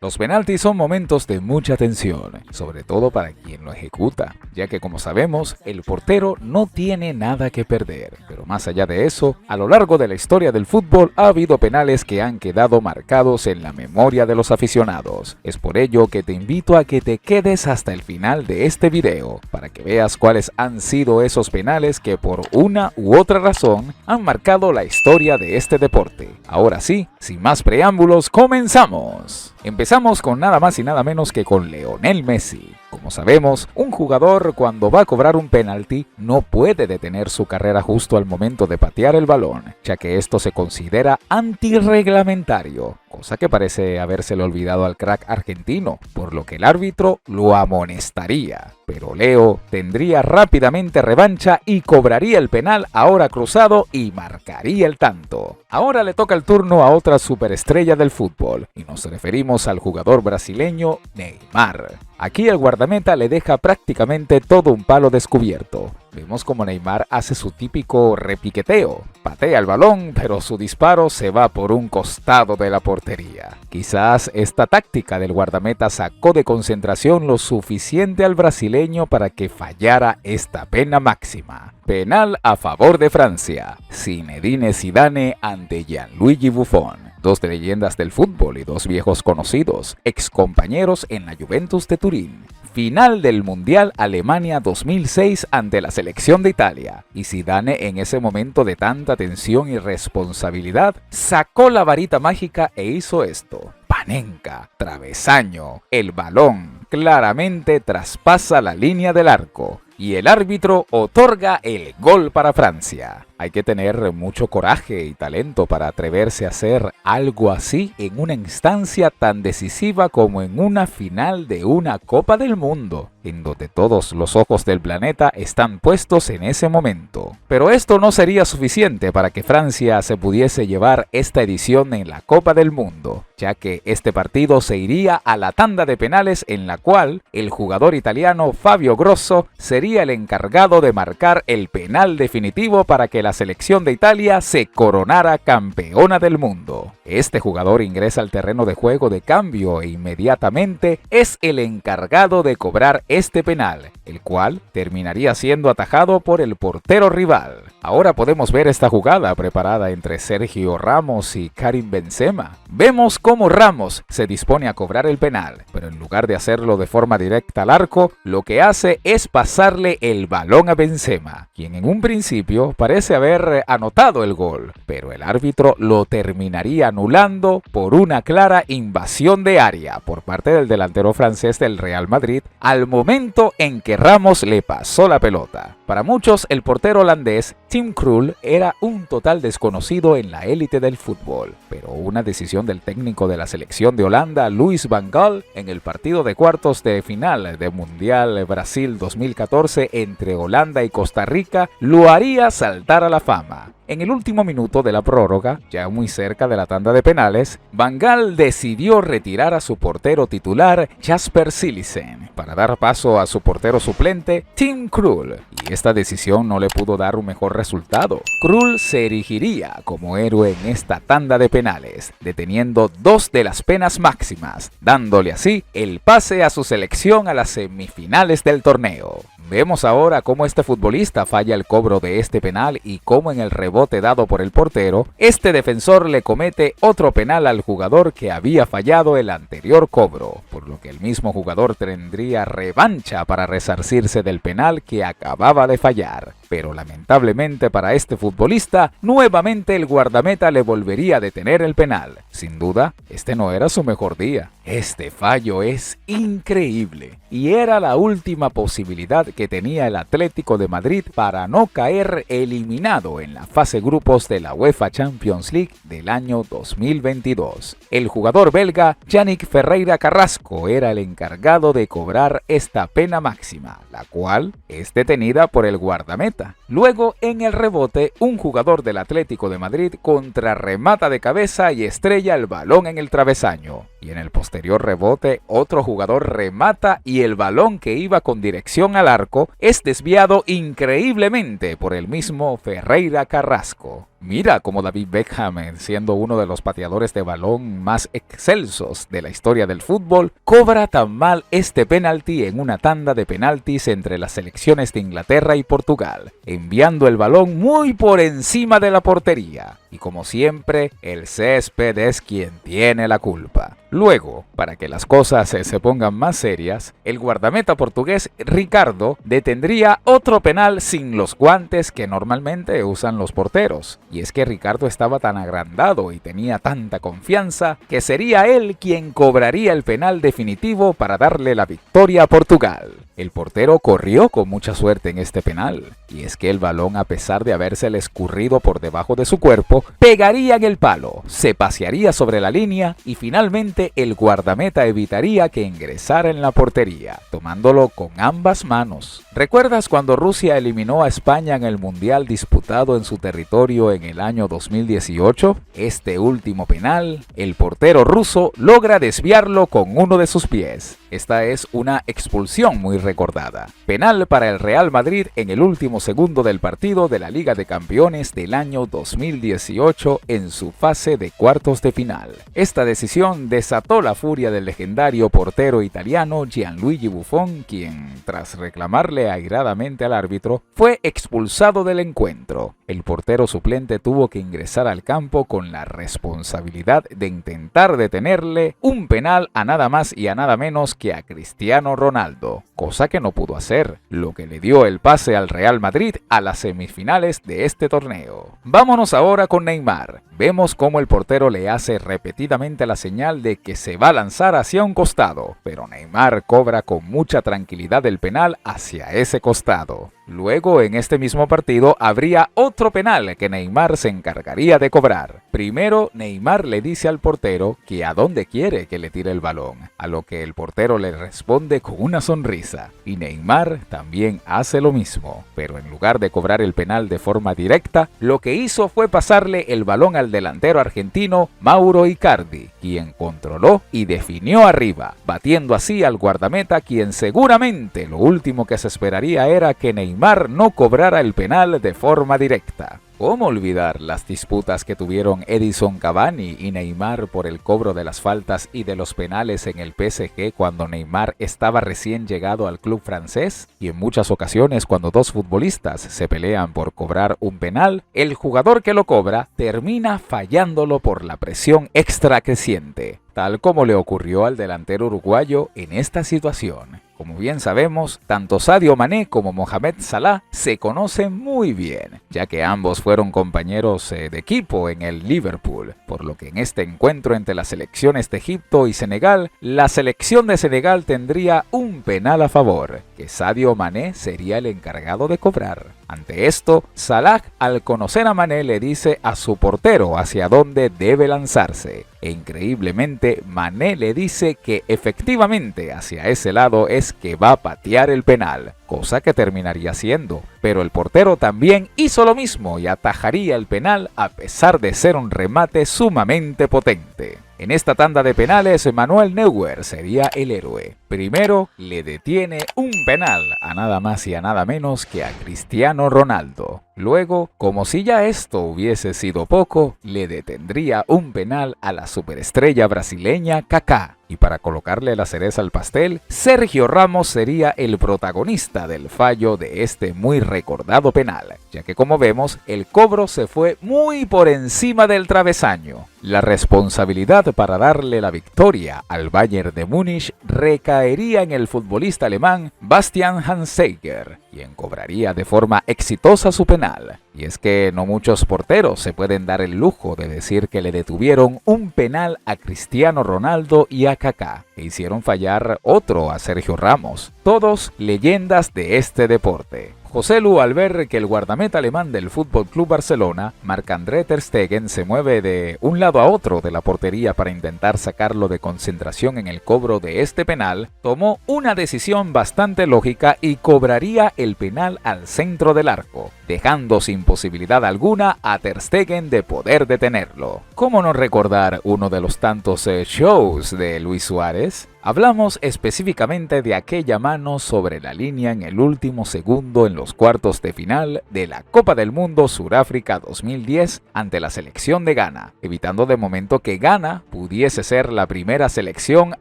Los penaltis son momentos de mucha tensión, sobre todo para quien lo ejecuta, ya que como sabemos, el portero no tiene nada que perder. Pero más allá de eso, a lo largo de la historia del fútbol ha habido penales que han quedado marcados en la memoria de los aficionados. Es por ello que te invito a que te quedes hasta el final de este video, para que veas cuáles han sido esos penales que por una u otra razón han marcado la historia de este deporte. Ahora sí, sin más preámbulos, comenzamos. Empezamos con nada más y nada menos que con Lionel Messi. Como sabemos, un jugador cuando va a cobrar un penalti no puede detener su carrera justo al momento de patear el balón, ya que esto se considera antirreglamentario, cosa que parece habérsele olvidado al crack argentino, por lo que el árbitro lo amonestaría. Pero Leo tendría rápidamente revancha y cobraría el penal ahora cruzado y marcaría el tanto. Ahora le toca el turno a otra superestrella del fútbol, y nos referimos al jugador brasileño Neymar. Aquí el guardameta le deja prácticamente todo un palo descubierto. Vemos como Neymar hace su típico repiqueteo. Patea el balón, pero su disparo se va por un costado de la portería. Quizás esta táctica del guardameta sacó de concentración lo suficiente al brasileño para que fallara esta pena máxima. Penal a favor de Francia. Zinedine Zidane ante Gianluigi Buffon. Dos leyendas del fútbol y dos viejos conocidos, excompañeros en la Juventus de Turín. Final del Mundial Alemania 2006 ante la selección de Italia. Y Zidane, en ese momento de tanta tensión y responsabilidad, sacó la varita mágica e hizo esto. Panenka, travesaño, el balón claramente traspasa la línea del arco y el árbitro otorga el gol para Francia. Hay que tener mucho coraje y talento para atreverse a hacer algo así en una instancia tan decisiva como en una final de una Copa del Mundo, en donde todos los ojos del planeta están puestos en ese momento. Pero esto no sería suficiente para que Francia se pudiese llevar esta edición en la Copa del Mundo, ya que este partido se iría a la tanda de penales en la cual el jugador italiano Fabio Grosso sería el encargado de marcar el penal definitivo para que la selección de Italia se coronara campeona del mundo. Este jugador ingresa al terreno de juego de cambio e inmediatamente es el encargado de cobrar este penal, el cual terminaría siendo atajado por el portero rival. Ahora podemos ver esta jugada preparada entre Sergio Ramos y Karim Benzema. Vemos cómo Ramos se dispone a cobrar el penal, pero en lugar de hacerlo de forma directa al arco, lo que hace es pasarle el balón a Benzema, quien en un principio parece haber anotado el gol, pero el árbitro lo terminaría anulando por una clara invasión de área por parte del delantero francés del Real Madrid al momento en que Ramos le pasó la pelota. Para muchos, el portero holandés Tim Krul era un total desconocido en la élite del fútbol, pero una decisión del técnico de la selección de Holanda, Louis van Gaal, en el partido de cuartos de final de Mundial Brasil 2014 entre Holanda y Costa Rica, lo haría saltar a la fama. En el último minuto de la prórroga, ya muy cerca de la tanda de penales, Van Gaal decidió retirar a su portero titular Jasper Cillessen para dar paso a su portero suplente Tim Krul, y esta decisión no le pudo dar un mejor resultado. Krul se erigiría como héroe en esta tanda de penales, deteniendo dos de las penas máximas, dándole así el pase a su selección a las semifinales del torneo. Vemos ahora cómo este futbolista falla el cobro de este penal y cómo en el rebote dado por el portero, este defensor le comete otro penal al jugador que había fallado el anterior cobro, por lo que el mismo jugador tendría revancha para resarcirse del penal que acababa de fallar. Pero lamentablemente para este futbolista, nuevamente el guardameta le volvería a detener el penal. Sin duda, este no era su mejor día. Este fallo es increíble y era la última posibilidad que tenía el Atlético de Madrid para no caer eliminado en la fase grupos de la UEFA Champions League del año 2022. El jugador belga Yannick Ferreira Carrasco era el encargado de cobrar esta pena máxima, la cual es detenida por el guardameta. Luego, en el rebote, un jugador del Atlético de Madrid contrarremata de cabeza y estrella el balón en el travesaño. y en el posterior rebote otro jugador remata y el balón que iba con dirección al arco es desviado increíblemente por el mismo Ferreira Carrasco. Mira cómo David Beckham, siendo uno de los pateadores de balón más excelsos de la historia del fútbol, cobra tan mal este penalti en una tanda de penaltis entre las selecciones de Inglaterra y Portugal, enviando el balón muy por encima de la portería. Y como siempre, el césped es quien tiene la culpa. Luego, para que las cosas se pongan más serias, el guardameta portugués Ricardo detendría otro penal sin los guantes que normalmente usan los porteros. Y es que Ricardo estaba tan agrandado y tenía tanta confianza que sería él quien cobraría el penal definitivo para darle la victoria a Portugal. El portero corrió con mucha suerte en este penal, y es que el balón, a pesar de habérsele escurrido por debajo de su cuerpo, pegaría en el palo, se pasearía sobre la línea y finalmente el guardameta evitaría que ingresara en la portería, tomándolo con ambas manos. ¿Recuerdas cuando Rusia eliminó a España en el Mundial disputado en su territorio en el año 2018? Este último penal, el portero ruso logra desviarlo con uno de sus pies. Esta es una expulsión muy recordada. Penal para el Real Madrid en el último segundo del partido de la Liga de Campeones del año 2018 en su fase de cuartos de final. Esta decisión desató la furia del legendario portero italiano Gianluigi Buffon, quien, tras reclamarle airadamente al árbitro, fue expulsado del encuentro. El portero suplente tuvo que ingresar al campo con la responsabilidad de intentar detenerle un penal a nada más y a nada menos que a Cristiano Ronaldo, cosa que no pudo hacer, lo que le dio el pase al Real Madrid a las semifinales de este torneo. Vámonos ahora con Neymar. Vemos cómo el portero le hace repetidamente la señal de que se va a lanzar hacia un costado, pero Neymar cobra con mucha tranquilidad el penal hacia ese costado. Luego, en este mismo partido, habría otro penal que Neymar se encargaría de cobrar. Primero, Neymar le dice al portero que a dónde quiere que le tire el balón, a lo que el portero le responde con una sonrisa. Y Neymar también hace lo mismo, pero en lugar de cobrar el penal de forma directa, lo que hizo fue pasarle el balón al delantero argentino Mauro Icardi, quien controló y definió arriba, batiendo así al guardameta, quien seguramente lo último que se esperaría era que Neymar no cobrara el penal de forma directa. ¿Cómo olvidar las disputas que tuvieron Edinson Cavani y Neymar por el cobro de las faltas y de los penales en el PSG cuando Neymar estaba recién llegado al club francés? Y en muchas ocasiones, cuando dos futbolistas se pelean por cobrar un penal, el jugador que lo cobra termina fallándolo por la presión extra creciente, tal como le ocurrió al delantero uruguayo en esta situación. Como bien sabemos, tanto Sadio Mané como Mohamed Salah se conocen muy bien, ya que ambos fueron compañeros de equipo en el Liverpool, por lo que en este encuentro entre las selecciones de Egipto y Senegal, la selección de Senegal tendría un penal a favor, que Sadio Mané sería el encargado de cobrar. Ante esto, Salah, al conocer a Mané, le dice a su portero hacia dónde debe lanzarse. E increíblemente, Mané le dice que efectivamente hacia ese lado es que va a patear el penal, cosa que terminaría siendo. Pero el portero también hizo lo mismo y atajaría el penal a pesar de ser un remate sumamente potente. En esta tanda de penales, Manuel Neuer sería el héroe. Primero, le detiene un penal a nada más y a nada menos que a Cristiano Ronaldo. Luego, como si ya esto hubiese sido poco, le detendría un penal a la superestrella brasileña Kaká. Y para colocarle la cereza al pastel, Sergio Ramos sería el protagonista del fallo de este muy recordado penal, ya que como vemos, el cobro se fue muy por encima del travesaño. La responsabilidad para darle la victoria al Bayern de Múnich recaería en el futbolista alemán Bastian Schweinsteiger, quien cobraría de forma exitosa su penal. Y es que no muchos porteros se pueden dar el lujo de decir que le detuvieron un penal a Cristiano Ronaldo y a Kaká, e hicieron fallar otro a Sergio Ramos, todos leyendas de este deporte. Joselu, al ver que el guardameta alemán del FC Barcelona, Marc-André ter Stegen, se mueve de un lado a otro de la portería para intentar sacarlo de concentración en el cobro de este penal, tomó una decisión bastante lógica y cobraría el penal al centro del arco, dejando sin posibilidad alguna a Ter Stegen de poder detenerlo. ¿Cómo no recordar uno de los tantos shows de Luis Suárez? Hablamos específicamente de aquella mano sobre la línea en el último segundo en los cuartos de final de la Copa del Mundo Sudáfrica 2010 ante la selección de Ghana, evitando de momento que Ghana pudiese ser la primera selección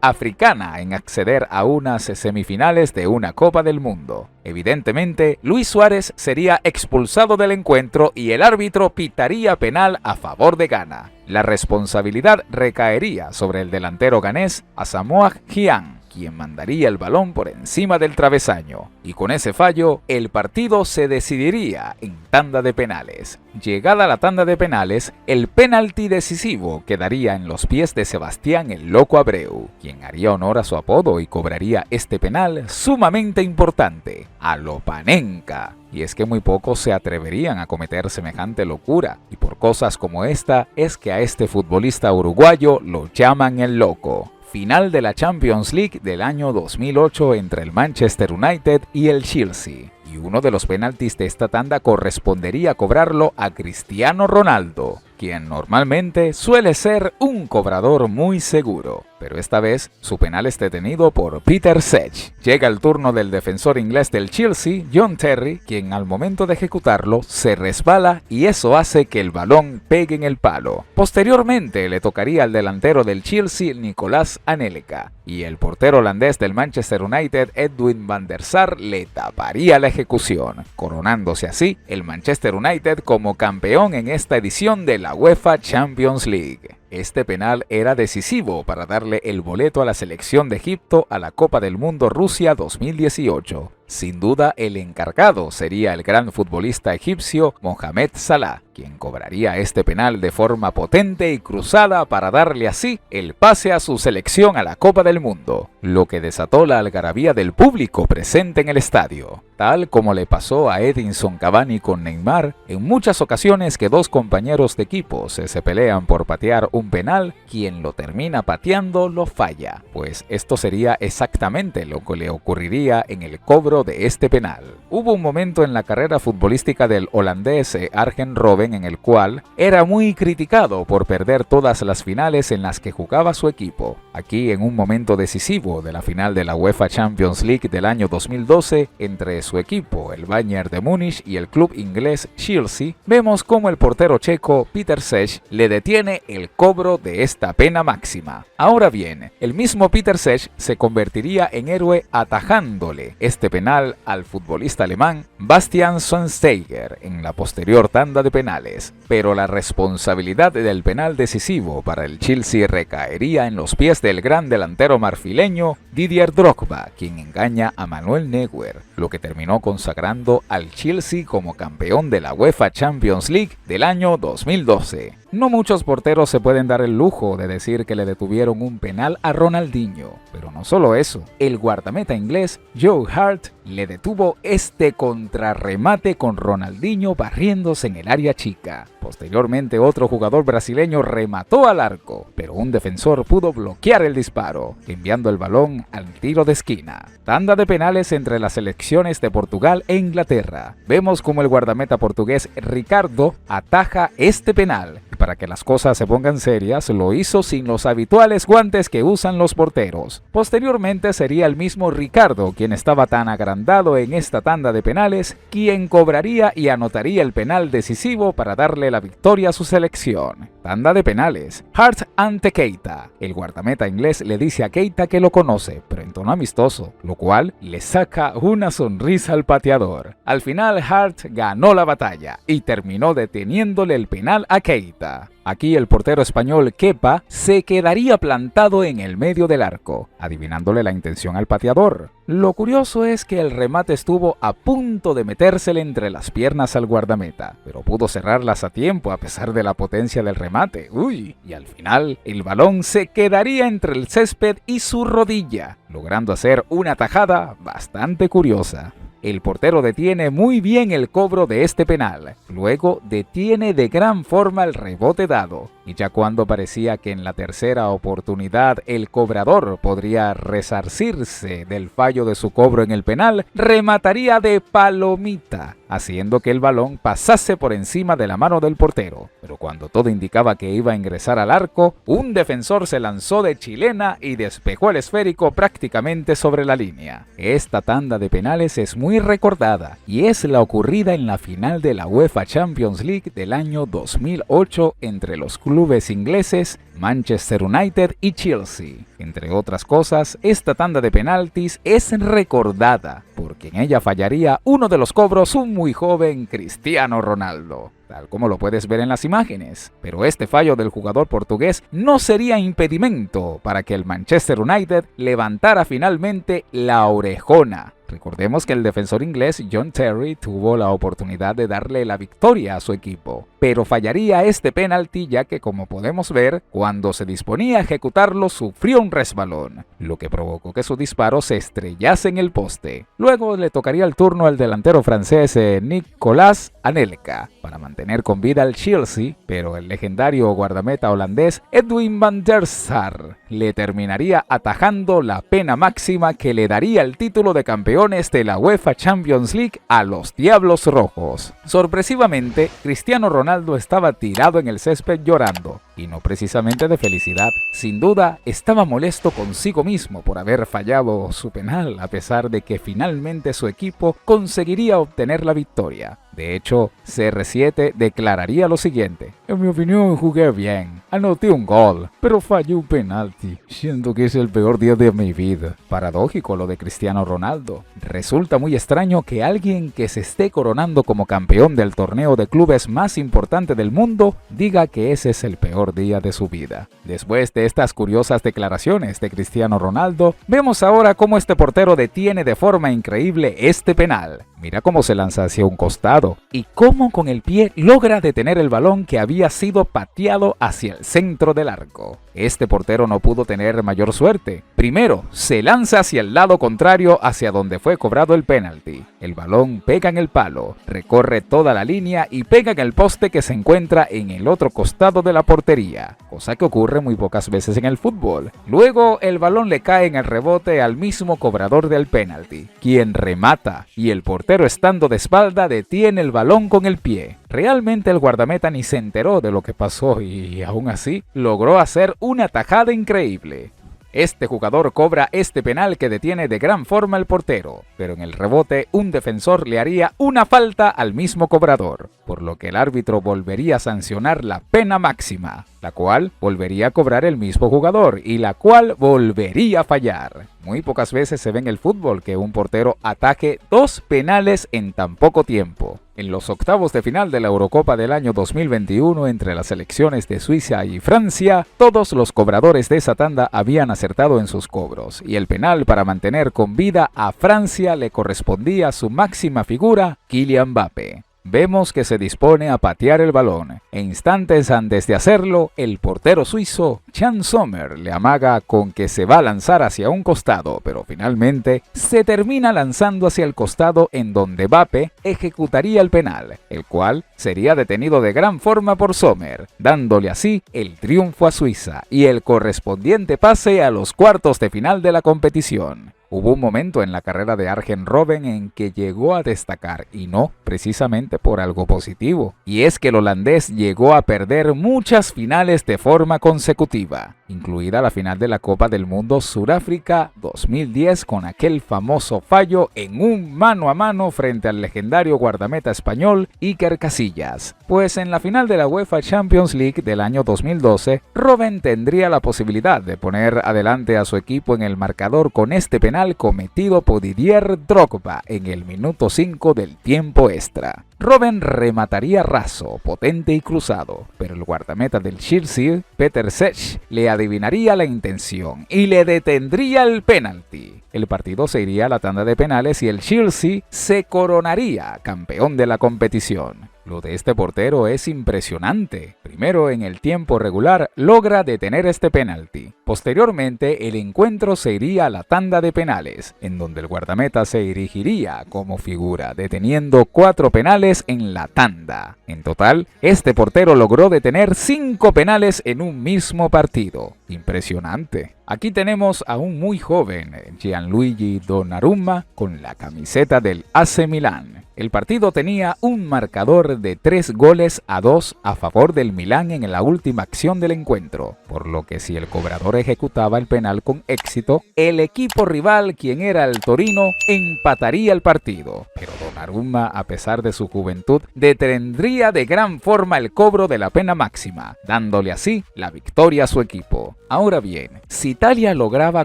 africana en acceder a unas semifinales de una Copa del Mundo. Evidentemente, Luis Suárez sería expulsado del encuentro y el árbitro pitaría penal a favor de Ghana. La responsabilidad recaería sobre el delantero ganés Asamoah Gyan, quien mandaría el balón por encima del travesaño, y con ese fallo el partido se decidiría en tanda de penales. Llegada la tanda de penales, el penalti decisivo quedaría en los pies de Sebastián el Loco Abreu, quien haría honor a su apodo y cobraría este penal sumamente importante, a lo Panenka. Y es que muy pocos se atreverían a cometer semejante locura, y por cosas como esta es que a este futbolista uruguayo lo llaman el Loco. Final de la Champions League del año 2008 entre el Manchester United y el Chelsea. Y uno de los penaltis de esta tanda correspondería cobrarlo a Cristiano Ronaldo, quien normalmente suele ser un cobrador muy seguro. Pero esta vez su penal es detenido por Peter Cech. Llega el turno del defensor inglés del Chelsea, John Terry, quien al momento de ejecutarlo se resbala y eso hace que el balón pegue en el palo. Posteriormente le tocaría al delantero del Chelsea, Nicolás Anelka, y el portero holandés del Manchester United, Edwin van der Sar, le taparía la ejecución, coronándose así el Manchester United como campeón en esta edición de la UEFA Champions League. Este penal era decisivo para darle el boleto a la selección de Egipto a la Copa del Mundo Rusia 2018. Sin duda, el encargado sería el gran futbolista egipcio Mohamed Salah, quien cobraría este penal de forma potente y cruzada para darle así el pase a su selección a la Copa del Mundo, lo que desató la algarabía del público presente en el estadio. Tal como le pasó a Edinson Cavani con Neymar, en muchas ocasiones que dos compañeros de equipo se pelean por patear un penal, quien lo termina pateando lo falla, pues esto sería exactamente lo que le ocurriría en el cobro de este penal. Hubo un momento en la carrera futbolística del holandés Arjen Robben en el cual era muy criticado por perder todas las finales en las que jugaba su equipo. Aquí, en un momento decisivo de la final de la UEFA Champions League del año 2012 entre su equipo, el Bayern de Múnich, y el club inglés Chelsea, vemos cómo el portero checo Peter Cech le detiene el cobro de esta pena máxima. Ahora bien, el mismo Peter Cech se convertiría en héroe atajándole este penal al futbolista alemán Bastian Schweinsteiger en la posterior tanda de penales, pero la responsabilidad del penal decisivo para el Chelsea recaería en los pies del gran delantero marfileño Didier Drogba, quien engaña a Manuel Neuer, lo que terminó consagrando al Chelsea como campeón de la UEFA Champions League del año 2012. No muchos porteros se pueden dar el lujo de decir que le detuvieron un penal a Ronaldinho, pero no solo eso, el guardameta inglés Joe Hart le detuvo este contrarremate con Ronaldinho barriéndose en el área chica. Posteriormente otro jugador brasileño remató al arco, pero un defensor pudo bloquear el disparo, enviando el balón al tiro de esquina. Tanda de penales entre las selecciones de Portugal e Inglaterra. Vemos como el guardameta portugués Ricardo ataja este penal. Para que las cosas se pongan serias, lo hizo sin los habituales guantes que usan los porteros. Posteriormente sería el mismo Ricardo quien estaba tan agrandado en esta tanda de penales, quien cobraría y anotaría el penal decisivo para darle la victoria a su selección. Tanda de penales. Hart ante Keita. El guardameta inglés le dice a Keita que lo conoce, pero en tono amistoso, lo cual le saca una sonrisa al pateador. Al final Hart ganó la batalla y terminó deteniéndole el penal a Keita. Aquí el portero español Kepa se quedaría plantado en el medio del arco, adivinándole la intención al pateador. Lo curioso es que el remate estuvo a punto de metérsele entre las piernas al guardameta, pero pudo cerrarlas a tiempo a pesar de la potencia del remate. Y al final el balón se quedaría entre el césped y su rodilla, logrando hacer una tajada bastante curiosa. El portero detiene muy bien el cobro de este penal, luego detiene de gran forma el rebote dado, y ya cuando parecía que en la tercera oportunidad el cobrador podría resarcirse del fallo de su cobro en el penal, remataría de palomita, haciendo que el balón pasase por encima de la mano del portero. Pero cuando todo indicaba que iba a ingresar al arco, un defensor se lanzó de chilena y despejó el esférico prácticamente sobre la línea. Esta tanda de penales es muy recordada y es la ocurrida en la final de la UEFA Champions League del año 2008 entre los clubes ingleses Manchester United y Chelsea. Entre otras cosas, esta tanda de penaltis es recordada porque en ella fallaría uno de los cobros un muy joven Cristiano Ronaldo, tal como lo puedes ver en las imágenes. Pero este fallo del jugador portugués no sería impedimento para que el Manchester United levantara finalmente la orejona. Recordemos que el defensor inglés John Terry tuvo la oportunidad de darle la victoria a su equipo, pero fallaría este penalti ya que, como podemos ver, cuando se disponía a ejecutarlo sufrió un resbalón, lo que provocó que su disparo se estrellase en el poste. Luego le tocaría el turno al delantero francés Nicolas Anelka para mantener con vida al Chelsea, pero el legendario guardameta holandés Edwin van der Sar le terminaría atajando la pena máxima que le daría el título de campeón de la UEFA Champions League a los Diablos Rojos. Sorpresivamente, Cristiano Ronaldo estaba tirado en el césped llorando, y no precisamente de felicidad. Sin duda, estaba molesto consigo mismo por haber fallado su penal, a pesar de que finalmente su equipo conseguiría obtener la victoria. De hecho, CR7 declararía lo siguiente: en mi opinión jugué bien, anoté un gol, pero fallé un penalti, siento que es el peor día de mi vida. Paradójico lo de Cristiano Ronaldo. Resulta muy extraño que alguien que se esté coronando como campeón del torneo de clubes más importante del mundo diga que ese es el peor día de su vida. Después de estas curiosas declaraciones de Cristiano Ronaldo, vemos ahora cómo este portero detiene de forma increíble este penal. Mira cómo se lanza hacia un costado y cómo con el pie logra detener el balón que había sido pateado hacia el centro del arco. Este portero no pudo tener mayor suerte. Primero, se lanza hacia el lado contrario hacia donde fue cobrado el penalti. El balón pega en el palo, recorre toda la línea y pega en el poste que se encuentra en el otro costado de la portería, cosa que ocurre muy pocas veces en el fútbol. Luego, el balón le cae en el rebote al mismo cobrador del penalti, quien remata, y el portero estando de espalda detiene el balón con el pie. Realmente el guardameta ni se enteró de lo que pasó y aún así logró hacer una tajada increíble. Este jugador cobra este penal que detiene de gran forma el portero, pero en el rebote un defensor le haría una falta al mismo cobrador, por lo que el árbitro volvería a sancionar la pena máxima, la cual volvería a cobrar el mismo jugador y la cual volvería a fallar. Muy pocas veces se ve en el fútbol que un portero ataje 2 penales en tan poco tiempo. En los octavos de final de la Eurocopa del año 2021 entre las selecciones de Suiza y Francia, todos los cobradores de esa tanda habían acertado en sus cobros, y el penal para mantener con vida a Francia le correspondía a su máxima figura, Kylian Mbappé. Vemos que se dispone a patear el balón, e instantes antes de hacerlo, el portero suizo Jan Sommer le amaga con que se va a lanzar hacia un costado, pero finalmente se termina lanzando hacia el costado en donde Mbappé ejecutaría el penal, el cual sería detenido de gran forma por Sommer, dándole así el triunfo a Suiza y el correspondiente pase a los cuartos de final de la competición. Hubo un momento en la carrera de Arjen Robben en que llegó a destacar, y no precisamente por algo positivo, y es que el holandés llegó a perder muchas finales de forma consecutiva, incluida la final de la Copa del Mundo Sudáfrica 2010 con aquel famoso fallo en un mano a mano frente al legendario guardameta español Iker Casillas. Pues en la final de la UEFA Champions League del año 2012, Robben tendría la posibilidad de poner adelante a su equipo en el marcador con este penal cometido por Didier Drogba en el minuto 5 del tiempo extra. Robben remataría raso, potente y cruzado, pero el guardameta del Chelsea, Peter Cech, le adivinaría la intención y le detendría el penalti. el partido se iría a la tanda de penales y el Chelsea se coronaría campeón de la competición. Lo de este portero es impresionante. Primero, en el tiempo regular, logra detener este penalti. Posteriormente, el encuentro se iría a la tanda de penales, en donde el guardameta se erigiría como figura, deteniendo 4 penales en la tanda. En total, este portero logró detener 5 penales en un mismo partido. Impresionante. Aquí tenemos a un muy joven, Gianluigi Donnarumma, con la camiseta del AC Milán. El partido tenía un marcador de 3-2 a favor del Milán en la última acción del encuentro, por lo que si el cobrador ejecutaba el penal con éxito, el equipo rival, quien era el Torino, empataría el partido. Pero Donnarumma, a pesar de su juventud, detendría de gran forma el cobro de la pena máxima, dándole así la victoria a su equipo. Ahora bien, si Italia lograba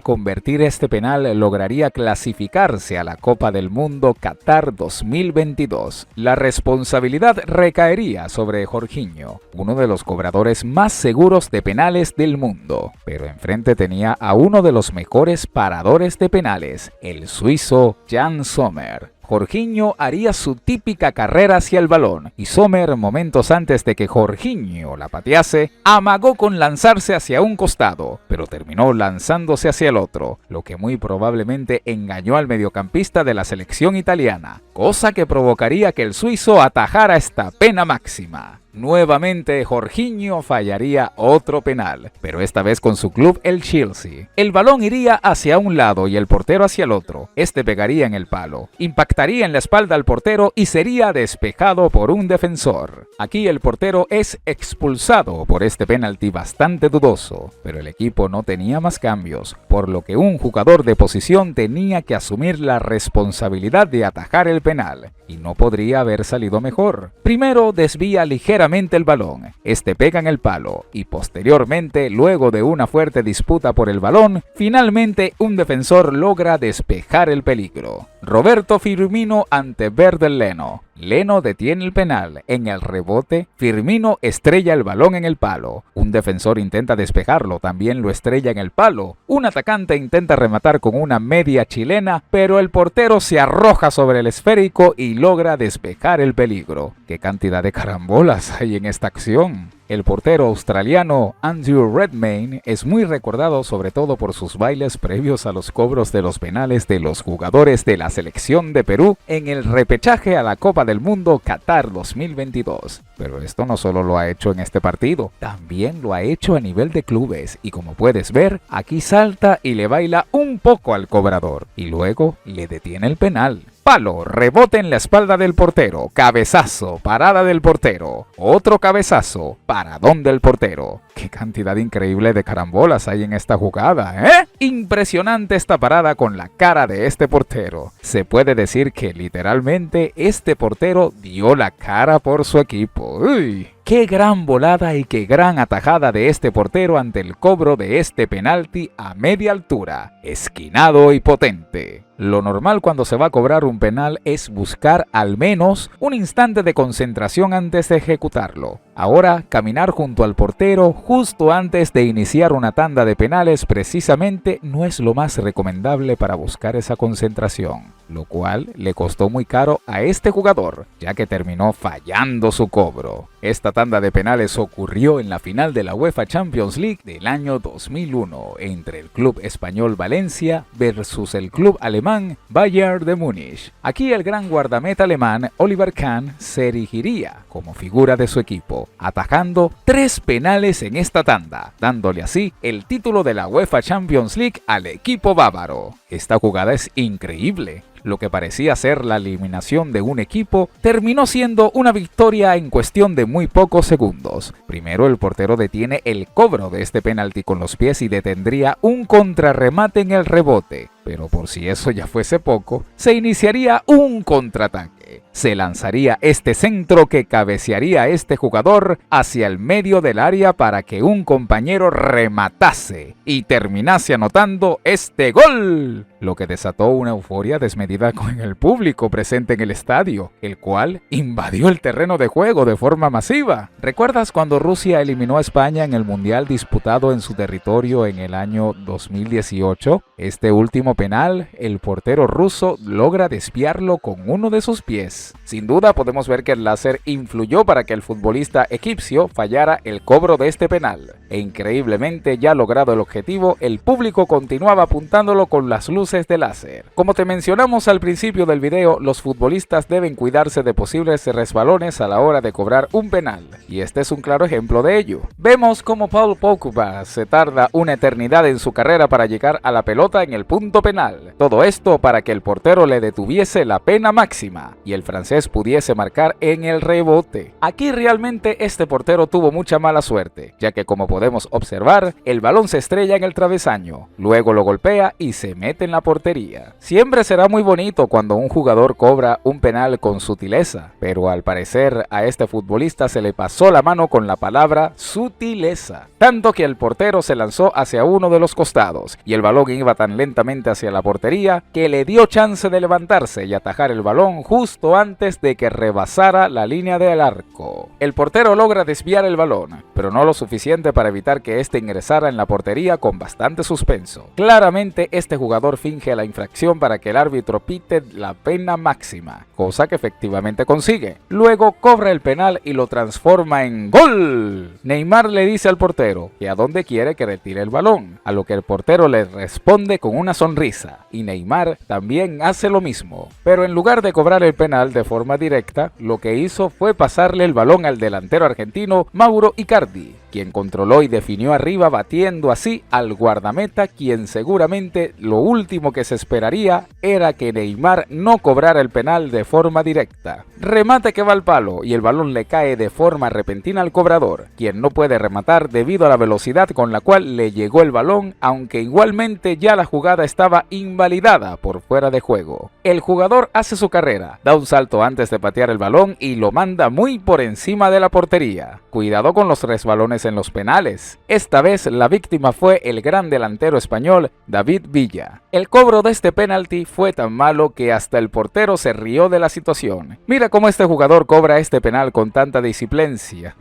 convertir este penal, lograría clasificarse a la Copa del Mundo Qatar 2022. La responsabilidad recaería sobre Jorginho, uno de los cobradores más seguros de penales del mundo, pero enfrente tenía a uno de los mejores paradores de penales, el suizo Jan Sommer. Jorginho haría su típica carrera hacia el balón y Sommer, momentos antes de que Jorginho la patease, amagó con lanzarse hacia un costado, pero terminó lanzándose hacia el otro, lo que muy probablemente engañó al mediocampista de la selección italiana, cosa que provocaría que el suizo atajara esta pena máxima. Nuevamente Jorginho fallaría otro penal, pero esta vez con su club el Chelsea. El balón iría hacia un lado y el portero hacia el otro. Este pegaría en el palo, impactaría en la espalda al portero y sería despejado por un defensor. Aquí el portero es expulsado por este penalti bastante dudoso, pero el equipo no tenía más cambios, por lo que un jugador de posición tenía que asumir la responsabilidad de atajar el penal, y no podría haber salido mejor. Primero desvía ligeramente el balón, este pega en el palo y posteriormente, luego de una fuerte disputa por el balón, finalmente un defensor logra despejar el peligro. Roberto Firmino ante Werder Leno. Leno detiene el penal. En el rebote, Firmino estrella el balón en el palo. Un defensor intenta despejarlo, también lo estrella en el palo. Un atacante intenta rematar con una media chilena, pero el portero se arroja sobre el esférico y logra despejar el peligro. ¡Qué cantidad de carambolas hay en esta acción! El portero australiano Andrew Redmayne es muy recordado sobre todo por sus bailes previos a los cobros de los penales de los jugadores de la selección de Perú en el repechaje a la Copa del Mundo Qatar 2022. Pero esto no solo lo ha hecho en este partido, también lo ha hecho a nivel de clubes y como puedes ver, aquí salta y le baila un poco al cobrador y luego le detiene el penal. Palo, rebote en la espalda del portero, cabezazo, parada del portero, otro cabezazo, paradón del portero. ¡Qué cantidad increíble de carambolas hay en esta jugada, eh! Impresionante esta parada con la cara de este portero. Se puede decir que literalmente este portero dio la cara por su equipo. ¡Uy! ¡Qué gran volada y qué gran atajada de este portero ante el cobro de este penalti a media altura! Esquinado y potente. Lo normal cuando se va a cobrar un penal es buscar al menos un instante de concentración antes de ejecutarlo. Ahora, caminar junto al portero justo antes de iniciar una tanda de penales precisamente no es lo más recomendable para buscar esa concentración, lo cual le costó muy caro a este jugador, ya que terminó fallando su cobro. Esta tanda de penales ocurrió en la final de la UEFA Champions League del año 2001 entre el club español Valencia versus el club alemán Bayern de Múnich. Aquí el gran guardameta alemán Oliver Kahn se erigiría como figura de su equipo, atajando 3 penales en esta tanda, dándole así el título de la UEFA Champions League al equipo bávaro. Esta jugada es increíble. Lo que parecía ser la eliminación de un equipo terminó siendo una victoria en cuestión de muy pocos segundos. Primero el portero detiene el cobro de este penalti con los pies y detendría un contrarremate en el rebote. Pero por si eso ya fuese poco, se iniciaría un contraataque. Se lanzaría este centro que cabecearía a este jugador hacia el medio del área para que un compañero rematase y terminase anotando este gol, lo que desató una euforia desmedida con el público presente en el estadio, el cual invadió el terreno de juego de forma masiva. ¿Recuerdas cuando Rusia eliminó a España en el Mundial disputado en su territorio en el año 2018? Este último penal, el portero ruso logra desviarlo con uno de sus pies. Sin duda podemos ver que el láser influyó para que el futbolista egipcio fallara el cobro de este penal. E increíblemente, ya logrado el objetivo, el público continuaba apuntándolo con las luces de láser. Como te mencionamos al principio del video, los futbolistas deben cuidarse de posibles resbalones a la hora de cobrar un penal, y este es un claro ejemplo de ello. Vemos cómo Paul Pogba se tarda una eternidad en su carrera para llegar a la pelota en el punto penal. Todo esto para que el portero le detuviese la pena máxima y el francés pudiese marcar en el rebote. Aquí realmente este portero tuvo mucha mala suerte, ya que como podemos observar, el balón se estrella en el travesaño, luego lo golpea y se mete en la portería. Siempre será muy bonito cuando un jugador cobra un penal con sutileza, pero al parecer a este futbolista se le pasó la mano con la palabra sutileza, tanto que el portero se lanzó hacia uno de los costados y el balón iba tan lentamente hacia la portería que le dio chance de levantarse y atajar el balón justo antes de que rebasara la línea del arco. El portero logra desviar el balón, pero no lo suficiente para evitar que este ingresara en la portería con bastante suspenso. Claramente este jugador finge la infracción para que el árbitro pite la pena máxima, cosa que efectivamente consigue. Luego cobra el penal y lo transforma en ¡gol! Neymar le dice al portero que a dónde quiere que retire el balón, a lo que el portero le responde con una sonrisa, y Neymar también hace lo mismo. Pero en lugar de cobrar el penal de forma directa, lo que hizo fue pasarle el balón al delantero argentino Mauro Icardi, quien controló y definió arriba, batiendo así al guardameta, quien seguramente lo último que se esperaría era que Neymar no cobrara el penal de forma directa. Remate que va al palo y el balón le cae de forma repentina al cobrador, quien no puede rematar debido a la velocidad con la cual le llegó el balón, aunque igualmente ya la jugada estaba invalidada por fuera de juego. El jugador hace su carrera, da un salto antes de patear el balón y lo manda muy por encima de la portería. Cuidado con los resbalones en los penales. Esta vez la víctima fue el gran delantero español David Villa. El cobro de este penalti fue tan malo que hasta el portero se rió de la situación. Mira cómo este jugador cobra este penal con tanta disciplicia.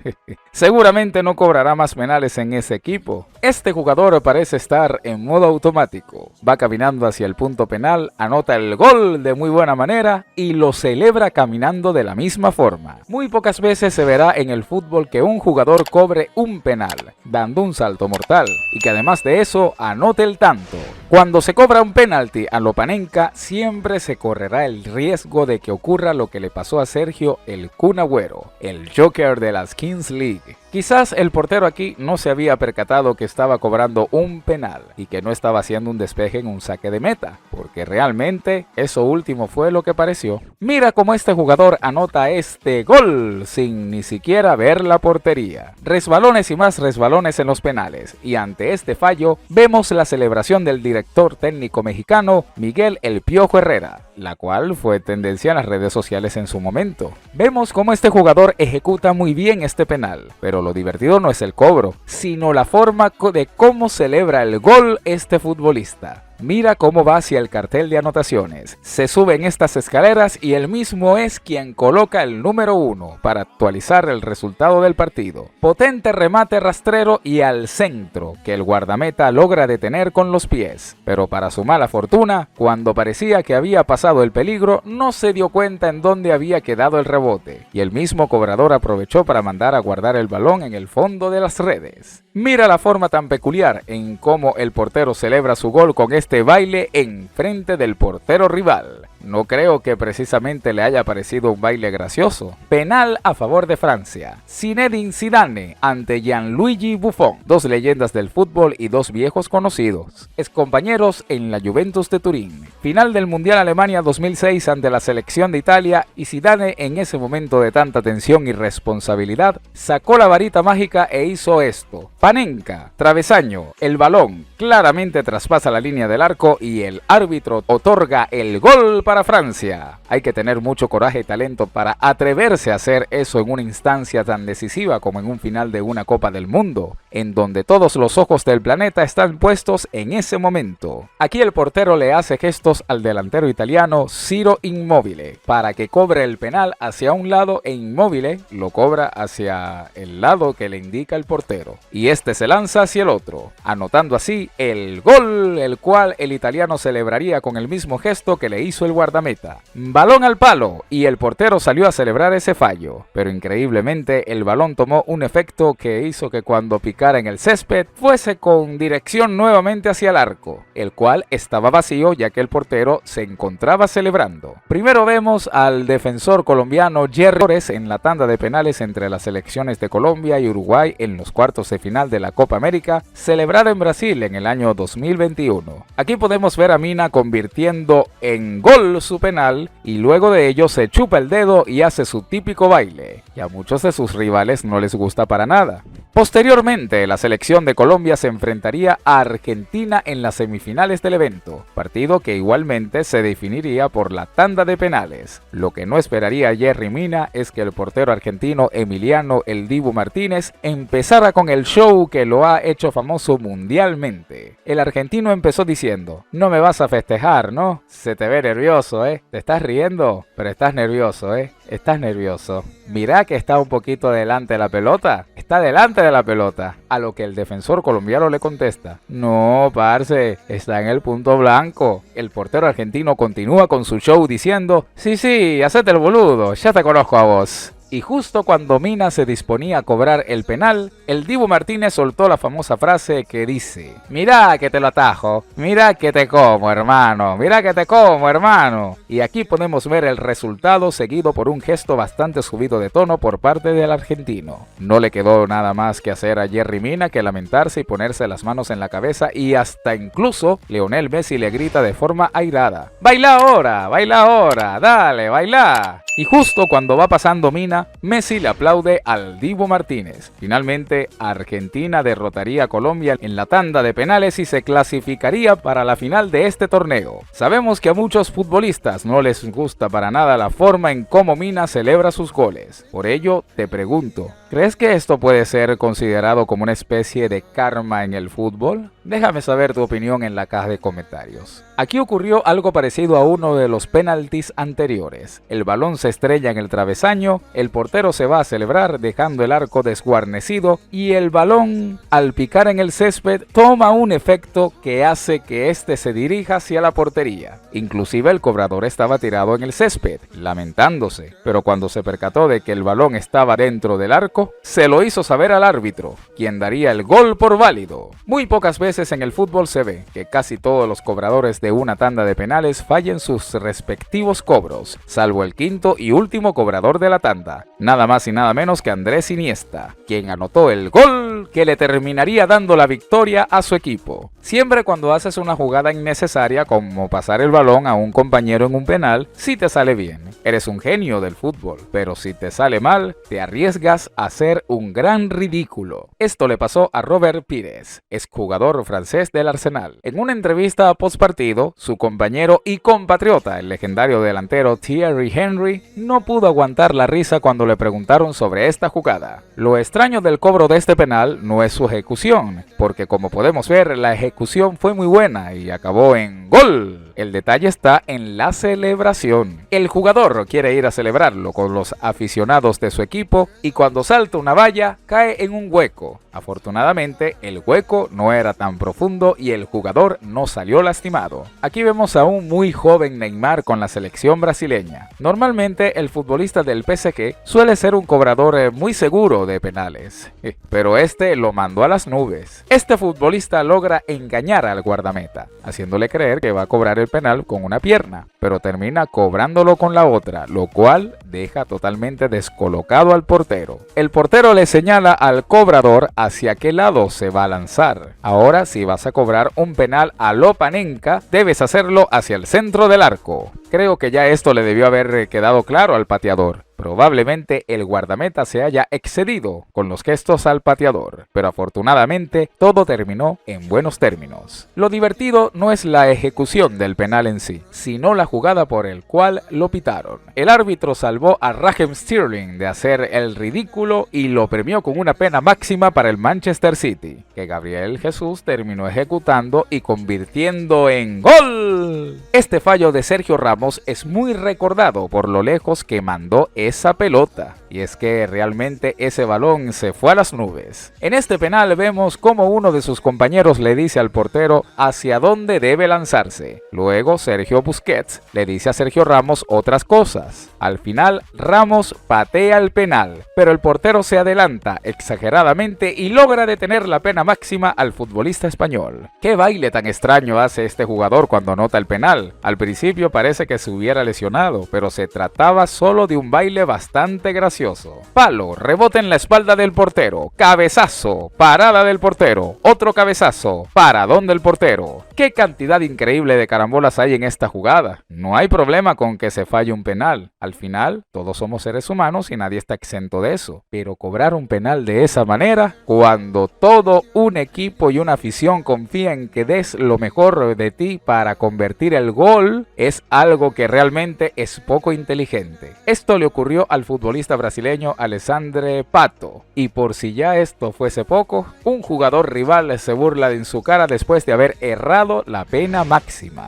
Seguramente no cobrará más penales en ese equipo. Este jugador parece estar en modo automático. Va caminando hacia el punto penal, anota el gol de muy buena manera y lo celebra caminando de la misma forma. Muy pocas veces se verá en el fútbol que un jugador cobre un penal, dando un salto mortal, y que además de eso anote el tanto. Cuando se cobra un penalti a lo Panenka, siempre se correrá el riesgo de que ocurra lo que le pasó a Sergio el Kun Agüero, el Joker de las Kings League. Quizás el portero aquí no se había percatado que estaba cobrando un penal y que no estaba haciendo un despeje en un saque de meta, porque realmente eso último fue lo que pareció. Mira cómo este jugador anota este gol sin ni siquiera ver la portería. Resbalones y más resbalones en los penales, y ante este fallo vemos la celebración del director técnico mexicano Miguel El Piojo Herrera, la cual fue tendencia en las redes sociales en su momento. Vemos cómo este jugador ejecuta muy bien este penal, pero lo divertido no es el cobro, sino la forma de cómo celebra el gol este futbolista. Mira cómo va hacia el cartel de anotaciones, se sube en estas escaleras y él mismo es quien coloca el número 1 para actualizar el resultado del partido. Potente remate rastrero y al centro, que el guardameta logra detener con los pies. Pero para su mala fortuna, cuando parecía que había pasado el peligro, no se dio cuenta en dónde había quedado el rebote, y el mismo cobrador aprovechó para mandar a guardar el balón en el fondo de las redes. Mira la forma tan peculiar en cómo el portero celebra su gol con este baile en frente del portero rival. No creo que precisamente le haya parecido un baile gracioso. Penal a favor de Francia. Zinedine Zidane ante Gianluigi Buffon, dos leyendas del fútbol y dos viejos conocidos, excompañeros en la Juventus de Turín. Final del Mundial Alemania 2006 ante la selección de Italia, y Zidane, en ese momento de tanta tensión y responsabilidad, sacó la varita mágica e hizo esto. Panenka, travesaño, el balón claramente traspasa la línea del arco y el árbitro otorga el gol para para Francia. Hay que tener mucho coraje y talento para atreverse a hacer eso en una instancia tan decisiva como en un final de una Copa del Mundo, en donde todos los ojos del planeta están puestos en ese momento. Aquí el portero le hace gestos al delantero italiano Ciro Immobile para que cobre el penal hacia un lado e Immobile lo cobra hacia el lado que le indica el portero. Y este se lanza hacia el otro, anotando así el gol, el cual el italiano celebraría con el mismo gesto que le hizo el guardameta. Balón al palo y el portero salió a celebrar ese fallo, pero increíblemente el balón tomó un efecto que hizo que cuando picara en el césped fuese con dirección nuevamente hacia el arco, el cual estaba vacío ya que el portero se encontraba celebrando. Primero vemos al defensor colombiano Jerry Torres en la tanda de penales entre las selecciones de Colombia y Uruguay en los cuartos de final de la Copa América, celebrada en Brasil en el año 2021. Aquí podemos ver a Mina convirtiendo en gol su penal y luego de ello se chupa el dedo y hace su típico baile, y a muchos de sus rivales no les gusta para nada. Posteriormente, la selección de Colombia se enfrentaría a Argentina en las semifinales del evento, partido que igualmente se definiría por la tanda de penales. Lo que no esperaría Jerry Mina es que el portero argentino Emiliano "El Dibu" Martínez empezara con el show que lo ha hecho famoso mundialmente. El argentino empezó diciendo: "No me vas a festejar, ¿no? Se te ve nervioso, ¿eh? Te estás riendo, pero estás nervioso, ¿eh? Estás nervioso. Mirá que está un poquito delante de la pelota. Está delante de la pelota". A lo que el defensor colombiano le contesta: "No, parce, está en el punto blanco". El portero argentino continúa con su show diciendo: Sí, hacete el boludo, ya te conozco a vos". Y justo cuando Mina se disponía a cobrar el penal, el Dibu Martínez soltó la famosa frase que dice: "Mirá que te lo atajo, mirá que te como, hermano, mirá que te como, hermano". Y aquí podemos ver el resultado seguido por un gesto bastante subido de tono por parte del argentino. No le quedó nada más que hacer a Jerry Mina que lamentarse y ponerse las manos en la cabeza, y hasta incluso Lionel Messi le grita de forma airada: baila ahora, dale, baila". Y justo cuando va pasando Mina, Messi le aplaude al Dibu Martínez. Finalmente, Argentina derrotaría a Colombia en la tanda de penales y se clasificaría para la final de este torneo. Sabemos que a muchos futbolistas no les gusta para nada la forma en cómo Mina celebra sus goles. Por ello, te pregunto, ¿crees que esto puede ser considerado como una especie de karma en el fútbol? Déjame saber tu opinión en la caja de comentarios. Aquí ocurrió algo parecido a uno de los penaltis anteriores. El balón se estrella en el travesaño, el portero se va a celebrar dejando el arco desguarnecido y el balón, al picar en el césped, toma un efecto que hace que este se dirija hacia la portería. Inclusive el cobrador estaba tirado en el césped, lamentándose, pero cuando se percató de que el balón estaba dentro del arco, se lo hizo saber al árbitro, quien daría el gol por válido. Muy pocas veces en el fútbol se ve que casi todos los cobradores de una tanda de penales fallen sus respectivos cobros, salvo el quinto y último cobrador de la tanda, nada más y nada menos que Andrés Iniesta, quien anotó el gol que le terminaría dando la victoria a su equipo. Siempre cuando haces una jugada innecesaria como pasar el balón a un compañero en un penal, si te sale bien, eres un genio del fútbol, pero si te sale mal, te arriesgas a hacer un gran ridículo. Esto le pasó a Robert Pires, exjugador francés del Arsenal. En una entrevista post partido, su compañero y compatriota, el legendario delantero Thierry Henry, no pudo aguantar la risa cuando le preguntaron sobre esta jugada. Lo extraño del cobro de este penal no es su ejecución, porque como podemos ver, la ejecución fue muy buena y acabó en gol. El detalle está en la celebración. El jugador quiere ir a celebrarlo con los aficionados de su equipo y cuando salta una valla cae en un hueco. Afortunadamente, el hueco no era tan profundo y el jugador no salió lastimado. Aquí vemos a un muy joven Neymar con la selección brasileña. Normalmente, el futbolista del PSG suele ser un cobrador muy seguro de penales, pero este lo mandó a las nubes. Este futbolista logra engañar al guardameta, haciéndole creer que va a cobrar el penal con una pierna, pero termina cobrándolo con la otra, lo cual deja totalmente descolocado al portero. El portero le señala al cobrador hacia qué lado se va a lanzar. Ahora, si vas a cobrar un penal a lo Panenka, debes hacerlo hacia el centro del arco. Creo que ya esto le debió haber quedado claro al pateador, Probablemente el guardameta se haya excedido con los gestos al pateador, pero afortunadamente todo terminó en buenos términos. Lo divertido no es la ejecución del penal en sí, sino la jugada por el cual lo pitaron. El árbitro salvó a Raheem Sterling de hacer el ridículo y lo premió con una pena máxima para el Manchester City, que Gabriel Jesús terminó ejecutando y convirtiendo en ¡gol! Este fallo de Sergio Ramos es muy recordado por lo lejos que mandó esa pelota, y es que realmente ese balón se fue a las nubes. En este penal vemos cómo uno de sus compañeros le dice al portero hacia dónde debe lanzarse. Luego Sergio Busquets le dice a Sergio Ramos otras cosas. Al final Ramos patea el penal, pero el portero se adelanta exageradamente y logra detener la pena máxima al futbolista español. ¿Qué baile tan extraño hace este jugador cuando anota el penal? Al principio parece que se hubiera lesionado, pero se trataba solo de un baile bastante gracioso. Palo, rebote en la espalda del portero, cabezazo, parada del portero, otro cabezazo, paradón del portero. ¡Qué cantidad increíble de carambolas hay en esta jugada! No hay problema con que se falle un penal. Al final, todos somos seres humanos y nadie está exento de eso. Pero cobrar un penal de esa manera, cuando todo un equipo y una afición confía en que des lo mejor de ti para convertir el gol, es algo que realmente es poco inteligente. Esto le ocurrió al futbolista brasileño Alessandro Pato. Y por si ya esto fuese poco, un jugador rival se burla en su cara después de haber errado la pena máxima.